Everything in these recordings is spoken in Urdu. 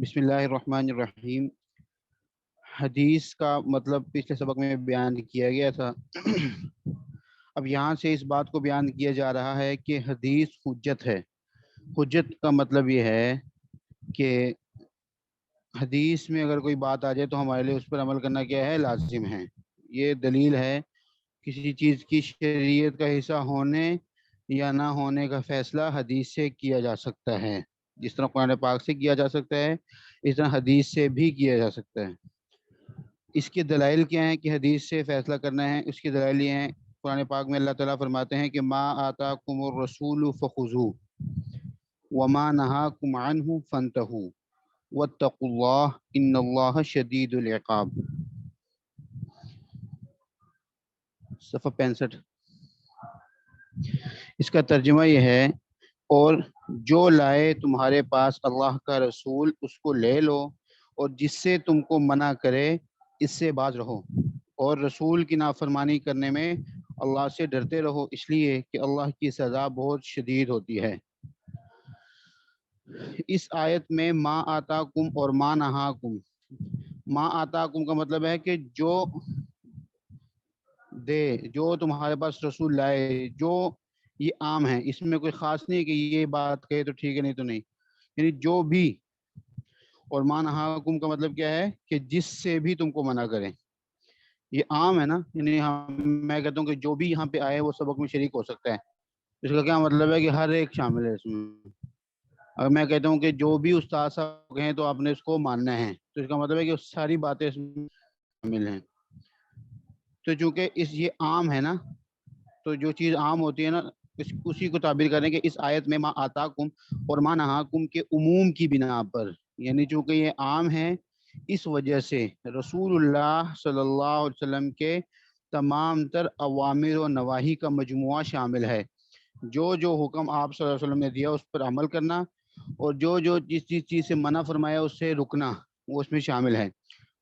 بسم اللہ الرحمن الرحیم۔ حدیث کا مطلب پچھلے سبق میں بیان کیا گیا تھا۔ اب یہاں سے اس بات کو بیان کیا جا رہا ہے کہ حدیث حجت ہے۔ حجت کا مطلب یہ ہے کہ حدیث میں اگر کوئی بات آ جائے تو ہمارے لیے اس پر عمل کرنا کیا ہے؟ لازم ہے۔ یہ دلیل ہے کسی چیز کی شریعت کا حصہ ہونے یا نہ ہونے کا فیصلہ حدیث سے کیا جا سکتا ہے۔ جس طرح قرآن پاک سے کیا جا سکتا ہے اس طرح حدیث سے بھی کیا جا سکتا ہے۔ اس کے دلائل کیا ہیں کہ حدیث سے فیصلہ کرنا ہے؟ اس کے دلائل یہ ہیں، قرآن پاک میں اللہ تعالیٰ فرماتے ہیں کہ ما آتاکم الرسول فخذوہ وما نہاکم عنہ فانتہوا واتقوا اللہ ان اللہ شدید العقاب۔ صفحہ 65۔ اس کا ترجمہ یہ ہے، اور جو لائے تمہارے پاس اللہ کا رسول اس کو لے لو، اور جس سے تم کو منع کرے اس سے باز رہو، اور رسول کی نافرمانی کرنے میں اللہ سے ڈرتے رہو، اس لیے کہ اللہ کی سزا بہت شدید ہوتی ہے۔ اس آیت میں ما آتاکم اور ما نہاکم، ما آتاکم کا مطلب ہے کہ جو دے، جو تمہارے پاس رسول لائے، جو یہ عام ہے، اس میں کوئی خاص نہیں کہ یہ بات کہے تو ٹھیک ہے نہیں تو نہیں، یعنی جو بھی۔ اور ما نہاکم کا مطلب کیا ہے کہ جس سے بھی تم کو منع کریں، یہ عام ہے نا، یعنی میں کہتا ہوں کہ جو بھی یہاں پہ آئے وہ سبق میں شریک ہو سکتا ہے۔ اس کا کیا مطلب ہے کہ ہر ایک شامل ہے اس میں۔ اگر میں کہتا ہوں کہ جو بھی استاد صاحب کہیں تو آپ نے اس کو ماننا ہے، تو اس کا مطلب ہے کہ ساری باتیں اس میں شامل ہیں۔ تو چونکہ یہ عام ہے نا، تو جو چیز عام ہوتی ہے نا اسی کو تعبیر کریں کہ اس آیت میں ما آتاکم اور ما نہاکم کے عموم کی بنا پر، یعنی چونکہ یہ عام ہے اس وجہ سے رسول اللہ صلی اللہ علیہ وسلم کے تمام تر اوامر و نواہی کا مجموعہ شامل ہے۔ جو حکم آپ صلی اللہ علیہ وسلم نے دیا اس پر عمل کرنا، اور جو جس چیز سے منع فرمایا اس سے رکنا، وہ اس میں شامل ہے،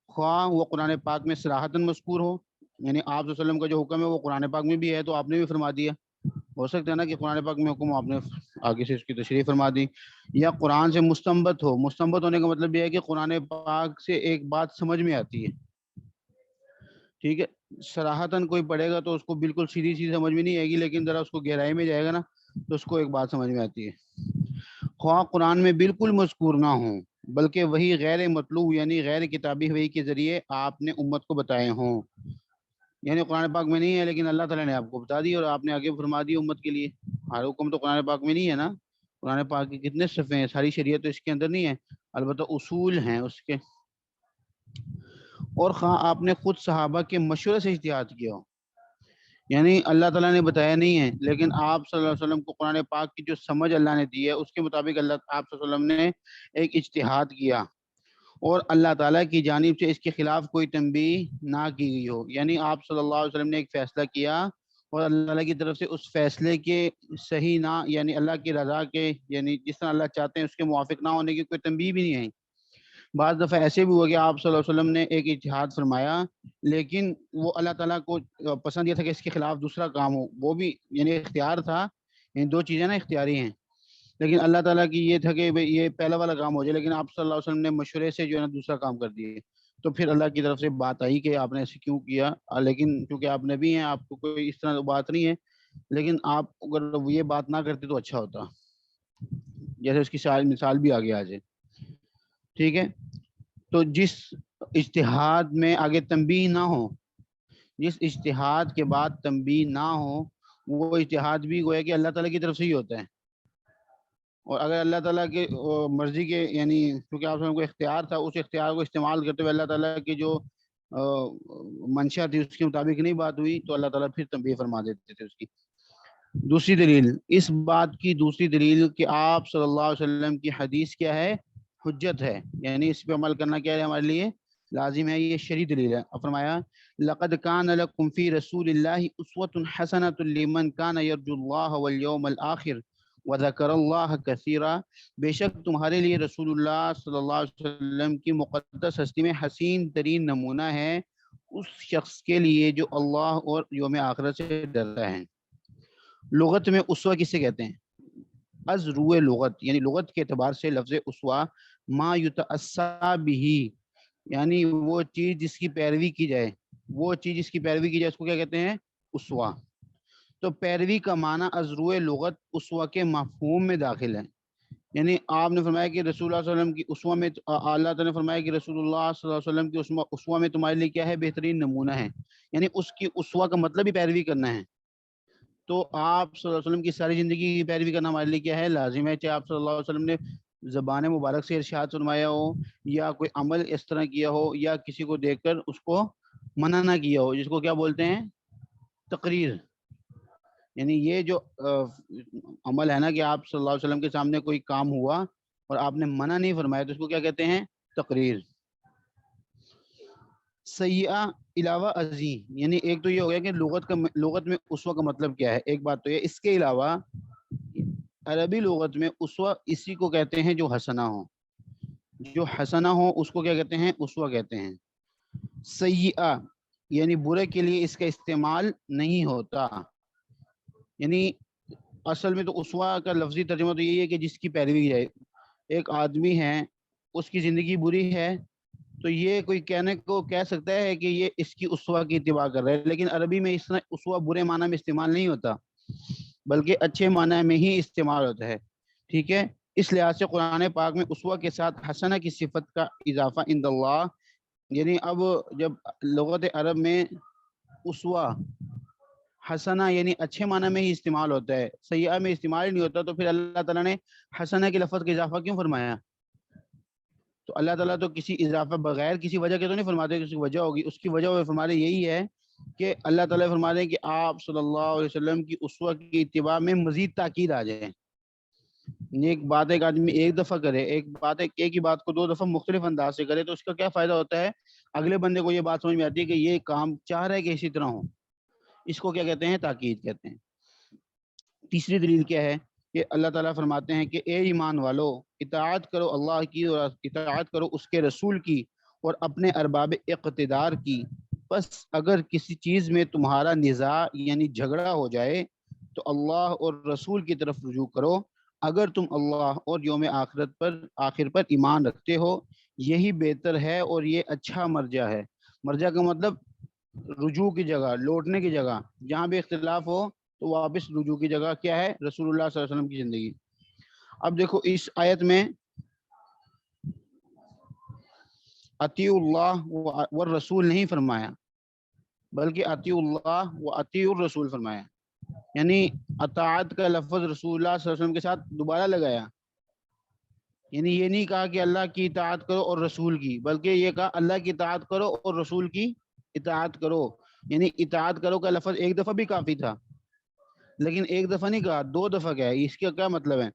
خواہ وہ قرآن پاک میں صراحتاً مذکور ہو، یعنی آپ صلی اللہ علیہ وسلم کا جو حکم ہے وہ قرآن پاک میں بھی ہے تو آپ نے بھی فرما دیا، ہو سکتا ہے نا کہ قرآن پاک میں حکم آپ نے آگے سے اس کی تشریح فرما دی، یا قرآن سے مستنبت ہو۔ مستنبت ہونے کا مطلب یہ ہے کہ قرآن پاک سے ایک بات سمجھ میں آتی ہے، ٹھیک ہے، صراحتاً کوئی پڑھے گا تو اس کو بالکل سیدھی سی سمجھ میں نہیں آئے گی، لیکن ذرا اس کو گہرائی میں جائے گا نا تو اس کو ایک بات سمجھ میں آتی ہے، خواہ قرآن میں بالکل مذکور نہ ہوں بلکہ وہی غیر مطلوب یعنی غیر کتابی وحی کے ذریعے آپ نے امت کو بتائے ہوں، یعنی قرآن پاک میں نہیں ہے لیکن اللہ تعالیٰ نے آپ کو بتا دی اور آپ نے آگے فرما دی امت کے لیے۔ ہر حکم تو قرآن پاک میں نہیں ہے نا، قرآن پاک کے کتنے صفحے ہیں، ساری شریعت تو اس کے اندر نہیں ہے، البتہ اصول ہیں اس کے۔ اور خواہ آپ نے خود صحابہ کے مشورے سے اجتہاد کیا ہو، یعنی اللہ تعالیٰ نے بتایا نہیں ہے لیکن آپ صلی اللہ علیہ وسلم کو قرآن پاک کی جو سمجھ اللہ نے دی ہے اس کے مطابق آپ صلی اللہ علیہ وسلم نے ایک اجتہاد کیا، اور اللہ تعالیٰ کی جانب سے اس کے خلاف کوئی تنبیہ نہ کی گئی ہو، یعنی آپ صلی اللہ علیہ وسلم نے ایک فیصلہ کیا اور اللہ تعالیٰ کی طرف سے اس فیصلے کے صحیح نہ، یعنی اللہ کی رضا کے، یعنی جس طرح اللہ چاہتے ہیں اس کے موافق نہ ہونے کی کوئی تنبیہ بھی نہیں ہے۔ بعض دفعہ ایسے بھی ہوا کہ آپ صلی اللہ علیہ وسلم نے ایک اجتہاد فرمایا لیکن وہ اللہ تعالیٰ کو پسند یہ تھا کہ اس کے خلاف دوسرا کام ہو، وہ بھی یعنی اختیار تھا، یعنی دو چیزیں نا اختیاری ہیں، لیکن اللہ تعالیٰ کی یہ تھا کہ یہ پہلا والا کام ہو جائے، لیکن آپ صلی اللہ علیہ وسلم نے مشورے سے جو ہے نا دوسرا کام کر دیے، تو پھر اللہ کی طرف سے بات آئی کہ آپ نے ایسے کیوں کیا، لیکن کیونکہ آپ نبی ہیں آپ کو کوئی اس طرح بات نہیں ہے، لیکن آپ اگر یہ بات نہ کرتے تو اچھا ہوتا، جیسے اس کی مثال بھی آگے آ جائے، ٹھیک ہے۔ تو جس اجتہاد میں آگے تنبیہ نہ ہو، جس اجتہاد کے بعد تنبیہ نہ ہو، وہ اجتہاد بھی گویا کہ اللہ تعالیٰ کی طرف سے ہی ہوتا ہے، اور اگر اللہ تعالیٰ کے مرضی کے، یعنی کیونکہ آپ کو اختیار تھا، اس اختیار کو استعمال کرتے ہوئے اللہ تعالیٰ کی جو منشا تھی اس کے مطابق نہیں بات ہوئی تو اللہ تعالیٰ پھر تنبیہ فرما دیتے تھے اس کی۔ دوسری دلیل، اس بات کی دوسری دلیل کہ آپ صلی اللہ علیہ وسلم کی حدیث کیا ہے؟ حجت ہے، یعنی اس پہ عمل کرنا کیا ہے ہمارے لیے لازم ہے، یہ شرعی دلیل ہے۔ فرمایا لقد كان لكم في رسول الله اسوة حسنة لمن كان يرجو الله واليوم الآخر وذكر الله كثيرا، بے شک تمہارے لیے رسول اللہ صلی اللہ علیہ وسلم کی مقدس ہستی میں حسین ترین نمونہ ہے اس شخص کے لیے جو اللہ اور یوم آخرت سے ڈرتا ہے۔ لغت میں اسوہ کسے کہتے ہیں؟ از روئے لغت یعنی لغت کے اعتبار سے لفظ اسوا ما یتأسیٰ بھی یعنی وہ چیز جس کی پیروی کی جائے، وہ چیز جس کی پیروی کی جائے اس کو کیا کہتے ہیں؟ اسوا۔ تو پیروی کا معنی از روئے لغت اسوا کے مفہوم میں داخل ہے، یعنی آپ نے فرمایا کہ رسول اللہ صلی اللہ علیہ وسلم کی اسوا میں، اللہ تعالیٰ نے فرمایا کہ رسول اللہ صلی اللہ علیہ وسلم کی اسوا میں تمہارے لیے کیا ہے؟ بہترین نمونہ ہے، یعنی اس کی اسوا کا مطلب ہی پیروی کرنا ہے۔ تو آپ صلی اللہ علیہ وسلم کی ساری زندگی کی پیروی کرنا ہمارے لیے کیا ہے؟ لازم ہے، چاہے آپ صلی اللہ علیہ وسلم نے زبان مبارک سے ارشاد فرمایا ہو، یا کوئی عمل اس طرح کیا ہو، یا کسی کو دیکھ کر اس کو منع نہ کیا ہو، جس کو کیا بولتے ہیں؟ تقریر۔ یعنی یہ جو عمل ہے نا کہ آپ صلی اللہ علیہ وسلم کے سامنے کوئی کام ہوا اور آپ نے منع نہیں فرمایا، تو اس کو کیا کہتے ہیں؟ تقریر۔ سیئہ علاوہ ازیں، یعنی ایک تو یہ ہو گیا کہ لغت میں اسوہ کا مطلب کیا ہے، ایک بات تو یہ۔ اس کے علاوہ عربی لغت میں اسوہ اسی کو کہتے ہیں جو حسنہ ہو، جو حسنہ ہو اس کو کیا کہتے ہیں؟ اسوہ کہتے ہیں۔ سیئہ یعنی برے کے لیے اس کا استعمال نہیں ہوتا، یعنی اصل میں تو اسوہ کا لفظی ترجمہ تو یہی ہے کہ جس کی پیروی کی جائے۔ ایک آدمی ہے، اس کی زندگی بری ہے، تو یہ کوئی کہنے کو کہہ سکتا ہے کہ یہ اس کی اسوہ کی اتباع کر رہا ہے، لیکن عربی میں اس طرح اسوہ برے معنی میں استعمال نہیں ہوتا، بلکہ اچھے معنی میں ہی استعمال ہوتا ہے، ٹھیک ہے۔ اس لحاظ سے قرآن پاک میں اسوہ کے ساتھ حسنہ کی صفت کا اضافہ عند اللہ، یعنی اب جب لغت عرب میں اسوہ حسنہ یعنی اچھے معنی میں ہی استعمال ہوتا ہے، سیئہ میں استعمال ہی نہیں ہوتا، تو پھر اللہ تعالیٰ نے حسنہ کے لفظ کا اضافہ کیوں فرمایا؟ تو اللہ تعالیٰ تو کسی اضافہ بغیر کسی وجہ کے تو نہیں فرماتے، کسی وجہ ہوگی، اس کی وجہ وہ فرما رہے یہی ہے کہ اللہ تعالیٰ فرما رہے ہیں کہ آپ صلی اللہ علیہ وسلم کی اسوہ کی اتباع میں مزید تاکید آ جائے۔ ایک بات ایک آدمی ایک دفعہ کرے، ایک ہی بات کو دو دفعہ مختلف انداز سے کرے، تو اس کا کیا فائدہ ہوتا ہے؟ اگلے بندے کو یہ بات سمجھ میں آتی ہے کہ یہ کام چاہ رہا ہے کہ اسی طرح ہو، اس کو کیا کہتے ہیں؟ تاکید کہتے ہیں۔ تیسری دلیل کیا ہے کہ اللہ تعالیٰ فرماتے ہیں کہ اے ایمان والو، اطاعت کرو اللہ کی اور اطاعت کرو اس کے رسول کی اور اپنے ارباب اقتدار کی، بس اگر کسی چیز میں تمہارا نزاع یعنی جھگڑا ہو جائے تو اللہ اور رسول کی طرف رجوع کرو، اگر تم اللہ اور یوم آخر پر ایمان رکھتے ہو، یہی بہتر ہے اور یہ اچھا مرجع ہے۔ مرجع کا مطلب رجوع کی جگہ، لوٹنے کی جگہ، جہاں بھی اختلاف ہو تو واپس رجوع کی جگہ کیا ہے؟ رسول اللہ صلی اللہ علیہ وسلم کی زندگی۔ اب دیکھو اس آیت میں اطیعوا اللہ والرسول نہیں فرمایا، بلکہ اطیعوا اللہ و اطیعوا الرسول فرمایا، یعنی اطاعت کا لفظ رسول اللہ صلی اللہ علیہ وسلم کے ساتھ دوبارہ لگایا، یعنی یہ نہیں کہا کہ اللہ کی اطاعت کرو اور رسول کی، بلکہ یہ کہا اللہ کی اطاعت کرو اور رسول کی اطاعت کرو، یعنی اطاعت کرو کا لفظ ایک دفعہ بھی کافی تھا، لیکن ایک دفعہ نہیں کہا، دو دفعہ کہا ہے۔ اس کا کیا مطلب ہے؟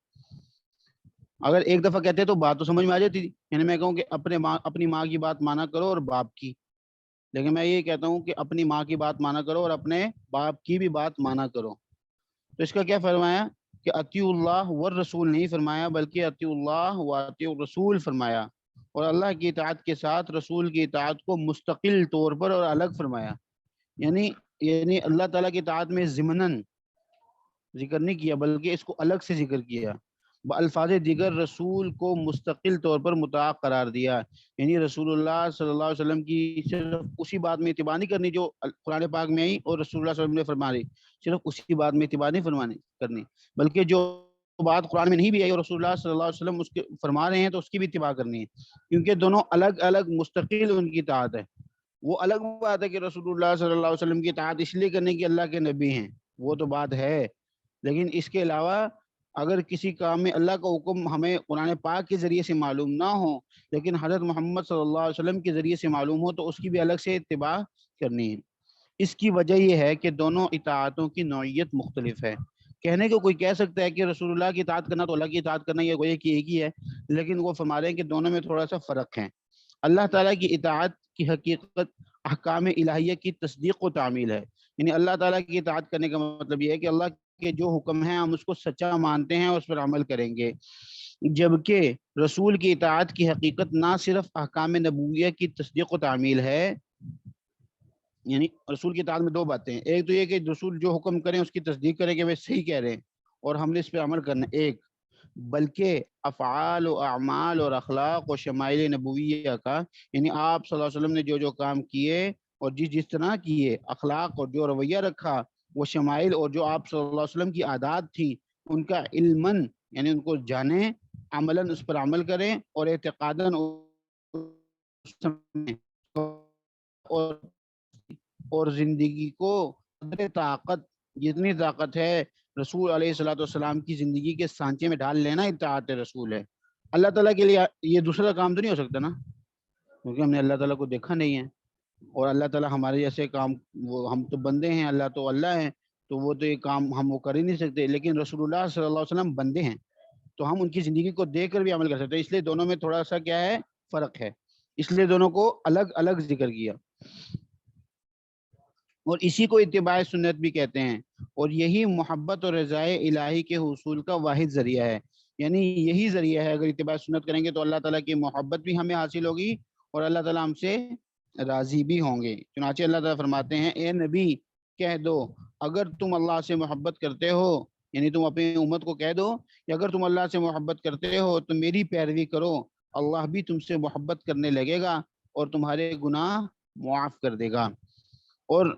اگر ایک دفعہ کہتے تو بات تو سمجھ میں آ جاتی تھی، یعنی میں کہوں کہ اپنی ماں کی بات مانا کرو اور باپ کی، لیکن میں یہ کہتا ہوں کہ اپنی ماں کی بات مانا کرو اور اپنے باپ کی بھی بات مانا کرو، تو اس کا کیا فرمایا کہ اطیعوا اللہ والرسول نہیں فرمایا، بلکہ اطیعوا اللہ و اطیعوا الرسول فرمایا، اور اللہ کی اطاعت کے ساتھ رسول کی اطاعت کو مستقل طور پر اور الگ فرمایا، یعنی اللہ تعالیٰ کی اطاعت میں ضمناً ذکر نہیں کیا، بلکہ اس کو الگ سے ذکر کیا، الفاظ دیگر رسول کو مستقل طور پر مطاع قرار دیا، یعنی رسول اللہ صلی اللہ علیہ وسلم کی صرف اسی بات میں اتباع نہیں کرنی جو قرآن پاک میں آئی اور رسول اللہ صلی اللہ علیہ وسلم نے فرما دی، صرف اسی بات میں اتباع نہیں کرنی، بلکہ جو بات قرآن میں نہیں بھی آئی اور رسول اللہ صلی اللہ علیہ وسلم اس کے فرما رہے ہیں تو اس کی بھی اتباع کرنی ہے، کیونکہ دونوں الگ الگ مستقل ان کی اطاعت ہے۔ وہ الگ بات ہے کہ رسول اللہ صلی اللہ علیہ وسلم کی اطاعت اس لیے کرنے کی اللہ کے نبی ہیں، وہ تو بات ہے، لیکن اس کے علاوہ اگر کسی کام میں اللہ کا حکم ہمیں قرآن پاک کے ذریعے سے معلوم نہ ہو لیکن حضرت محمد صلی اللہ علیہ وسلم کے ذریعے سے معلوم ہو تو اس کی بھی الگ سے اتباع کرنی ہے۔ اس کی وجہ یہ ہے کہ دونوں اطاعتوں کی نوعیت مختلف ہے۔ کہنے کو کوئی کہہ سکتا ہے کہ رسول اللہ کی اطاعت کرنا تو اللہ کی اطاعت کرنا یہ گویا کہ ایک ہی ہے، لیکن وہ فرما رہے ہیں کہ دونوں میں تھوڑا سا فرق ہے۔ اللہ تعالیٰ کی اطاعت کی حقیقت احکام الہیہ کی تصدیق و تعمیل ہے، یعنی اللہ تعالیٰ کی اطاعت کرنے کا مطلب یہ ہے کہ اللہ کے جو حکم ہیں ہم اس کو سچا مانتے ہیں اور اس پر عمل کریں گے، جبکہ رسول کی اطاعت کی حقیقت نہ صرف احکام نبویہ کی تصدیق و تعمیل ہے، یعنی رسول کی اطاعت میں دو باتیں ہیں، ایک تو یہ کہ رسول جو حکم کریں اس کی تصدیق کریں کہ وہ صحیح کہہ رہے ہیں اور ہم نے اس پہ عمل کرنا ہے، ایک بلکہ افعال و اعمال اور اخلاق و شمائل نبویہ کا، یعنی آپ صلی اللہ علیہ وسلم نے جو جو کام کیے اور جس طرح کیے، اخلاق اور جو رویہ رکھا، وہ شمائل اور جو آپ صلی اللہ علیہ وسلم کی عادات تھی، ان کا علماً یعنی ان کو جانیں، عملاً اس پر عمل کریں، اور اعتقاداً اور اور زندگی کو قدر طاقت، جتنی طاقت ہے رسول علیہ الصلوۃ والسلام کی زندگی کے سانچے میں ڈال لینا اطاعت رسول ہے۔ اللہ تعالیٰ کے لیے یہ دوسرا کام تو نہیں ہو سکتا نا، کیونکہ ہم نے اللہ تعالیٰ کو دیکھا نہیں ہے، اور اللہ تعالیٰ ہمارے جیسے کام، وہ ہم تو بندے ہیں، اللہ تو اللہ ہے، تو وہ تو یہ کام ہم وہ کر ہی نہیں سکتے، لیکن رسول اللہ صلی اللہ علیہ وسلم بندے ہیں، تو ہم ان کی زندگی کو دیکھ کر بھی عمل کر سکتے ہیں، اس لیے دونوں میں تھوڑا سا کیا ہے، فرق ہے، اس لیے دونوں کو الگ الگ ذکر کیا، اور اسی کو اتباع سنت بھی کہتے ہیں، اور یہی محبت اور رضائے الہی کے حصول کا واحد ذریعہ ہے، یعنی یہی ذریعہ ہے، اگر اتباع سنت کریں گے تو اللہ تعالیٰ کی محبت بھی ہمیں حاصل ہوگی، اور اللہ تعالیٰ ہم سے راضی بھی ہوں گے۔ چنانچہ اللہ تعالیٰ فرماتے ہیں، اے نبی کہہ دو اگر تم اللہ سے محبت کرتے ہو، یعنی تم اپنی امت کو کہہ دو کہ اگر تم اللہ سے محبت کرتے ہو تو میری پیروی کرو، اللہ بھی تم سے محبت کرنے لگے گا اور تمہارے گناہ معاف کر دے گا۔ اور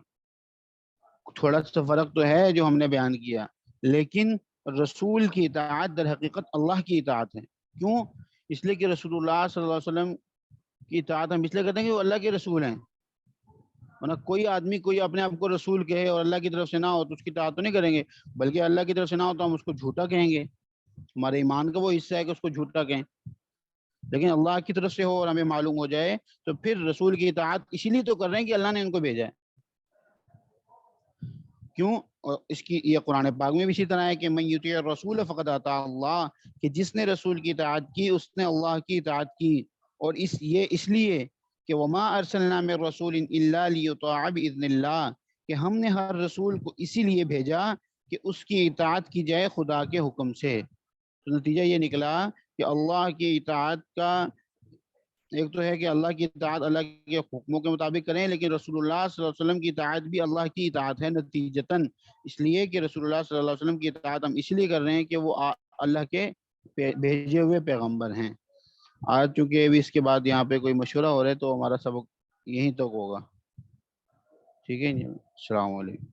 تھوڑا سا فرق تو ہے جو ہم نے بیان کیا، لیکن رسول کی اطاعت در حقیقت اللہ کی اطاعت ہے۔ کیوں؟ اس لیے کہ رسول اللہ صلی اللہ علیہ وسلم کی اطاعت ہم اس لیے کرتے ہیں کہ وہ اللہ کے رسول ہیں، ورنہ کوئی آدمی کوئی اپنے آپ کو رسول کہے اور اللہ کی طرف سے نہ ہو تو اس کی اطاعت تو نہیں کریں گے، بلکہ اللہ کی طرف سے نہ ہو تو ہم اس کو جھوٹا کہیں گے، ہمارے ایمان کا وہ حصہ ہے کہ اس کو جھوٹا کہیں، لیکن اللہ کی طرف سے ہو اور ہمیں معلوم ہو جائے تو پھر رسول کی اطاعت اسی لیے تو کر رہے ہیں کہ اللہ نے ان کو بھیجا ہے۔ کیوں؟ اور اس کی یہ قرآن پاک میں بھی اسی طرح ہے کہ من یطیع الرسول فقد اطاع اللہ، کہ جس نے رسول کی اطاعت کی اس نے اللہ کی اطاعت کی، اور اس لیے کہ وما ارسلنا من رسول الا لیطاع باذن اللہ، کہ ہم نے ہر رسول کو اسی لیے بھیجا کہ اس کی اطاعت کی جائے خدا کے حکم سے۔ تو نتیجہ یہ نکلا کہ اللہ کی اطاعت کا ایک تو ہے کہ اللہ کی اطاعت اللہ کے حکموں کے مطابق کریں، لیکن رسول اللہ صلی اللہ علیہ وسلم کی اطاعت بھی اللہ کی اطاعت ہے نتیجتاً، اس لیے کہ رسول اللہ صلی اللہ علیہ وسلم کی اطاعت ہم اس لیے کر رہے ہیں کہ وہ اللہ کے بھیجے ہوئے پیغمبر ہیں۔ آج چونکہ ابھی اس کے بعد یہاں پہ کوئی مشورہ ہو رہا ہے تو ہمارا سبق یہیں تک ہوگا، ٹھیک ہے جی، السلام علیکم۔